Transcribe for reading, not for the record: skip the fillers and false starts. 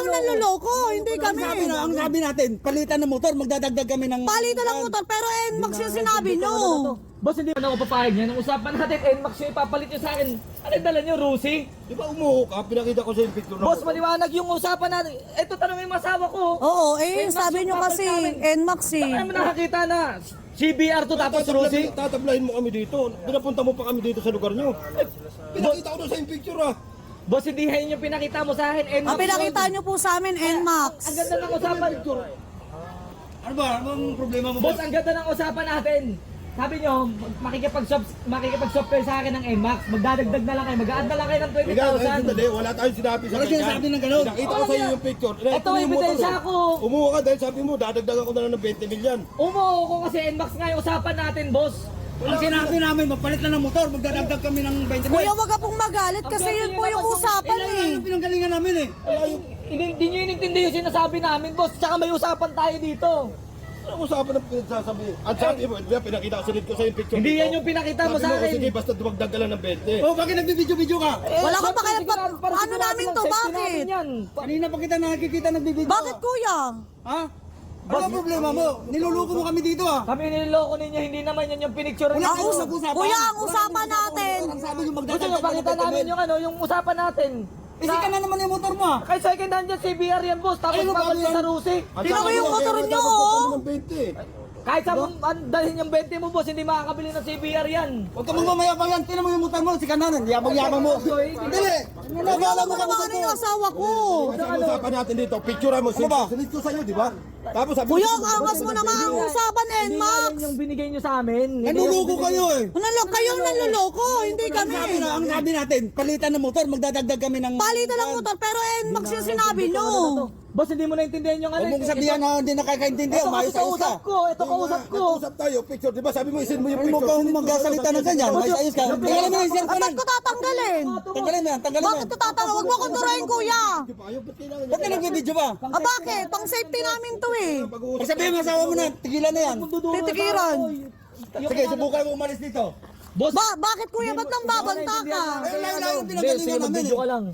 ang nanloloko, hindi kami. Ang sabi natin, palitan ng motor, magdadagdag kami ng... Palitan ng motor, pero NMAX yung sinabi nyo. Boss, hindi man ako papayag niyan. Ang usapan natin, NMAX yung ipapalit nyo sa akin. Ano yung dala nyo, Rusi? Di ba umuho ka? Pinakita ko sa yung picture na... Boss, maliwanag yung usapan natin. Ito, tanongin mo asawa ko. Oo, NMAX sabi yung nyo ipapalit kasi namin. NMAX eh. Saan mo nakakita na? CBR to tapos Rusi? Tatablahin mo kami dito. Pinapunta mo pa kami dito sa lugar nyo. Pinakita ko doon sa yung picture ah. Boss, hindi yan yung pinakita mo sa akin. NMAX Ang pinakita nyo po sa amin, NMAX. Ang ganda ng usapan. Ano ba? Anong problema mo? Boss, ang ganda ng usapan natin. Sabi nyo, makikipag-swap kayo sa akin ng NMAX. Magdadagdag na lang kayo. Mag-a-add na lang kayo ng Ikaw, 20,000. wala tayong sinabi sa Wala sinasabi ng ganun. Pinakita ko sa iyo yung picture. Ito, ebidensya ko. Umuho ka dahil sabi mo, dadagdagan ko na lang ng 20 million. Umuho ko kasi NMAX nga yung usapan natin, boss. Ang sinabi namin, magpalit lang ng motor, magdadagdag kami ng 20 Kuya, wag ka pong magalit kasi yun po yung usapan eh. Ano pinanggalingan namin eh? Hindi nyo inintindi yung sinasabi namin, boss. Tsaka may usapan tayo dito. Anong usapan na pinagsasabi? Ang sabi mo, di ba, pinakita ko sa yung picture. Hindi dito. yan yung pinakita mo Sabi sa akin. Sige, basta dumagdag ka lang ng 20. Oh, bakit nagbibidyo-video ka? Wala ka pa kaya Sigurado- para ano sigurado namin lang, to, safety bakit? natin yan. Kanina pa kita nakikita nagbibidyo. Bakit kuya? Ha? Ano ang problema mo? Niluluko mo kami dito ah. Kami niloloko ninyo, hindi naman yan yung pinicture Wala ninyo. kang usap-usapan. Kuya, ang usapan natin. Ang sabi nyo Gusto magdadagdag nyo, pakita namin yung usapan natin. Isika na naman yung motor mo ah. Kahit second hand yan, CBR yan, boss. Tapos Ayun, babalik bago yan. sa Rusi. Tingnan mo yung motor nyo, oh. Ng 20. Kahit sa dalhin yung 20 mo, boss, hindi makakabili ng CBR yan. Huwag ka magmamayabang yan. Tinan mo yung motor mo. Si kananan. Yabang-yabang mo. Dili. Nagala mo ka Ano yung asawa ko? Kasi ang usapan natin dito, picture mo, sinit ko sa'yo, di ba? Tapos sabi Kuya, ang angas mo naman ang usapan, Hindi NMAX. yan yung binigay nyo sa amin. Nanuluko kayo eh. Kayo ang nanloloko, hindi kami. Ang sabi natin, palitan ng motor, magdadagdag kami ng... Palitan ng motor, pero NMAX yung sinabi nyo. Boss, hindi mo naintindihan yung ano. Huwag mong sabihan na hindi nakakaintindihan. Ito kasi Mayos-ayos ka. kausap ko. Ito kausap ko. Nag-usap tayo, picture, di ba? Sabi mo, isin mo yung Huwag mo picture. kang magsasalita ng ganyan. Mayos-ayos ka. Tanggalin mo yung cellphone Ba't yan. ko tatanggalin? Tanggalin mo yan. Tanggalin mo Bakit yan. ko tatanggalin? Huwag mo akong turahin, kuya. Ayaw, ba't kailangan Ba't ka nagbibidyo ba? Bakit? Pang safety namin to eh. Pag sabihin mo asawa mo na, tigilan na yan. Titikiran. Sige, subukan mo umalis dito. Boss, Bakit kuya? Ba't nang babanta ka? Ayun lang yung Hindi, pinanggalingan sige, namin mag-video ka eh. lang.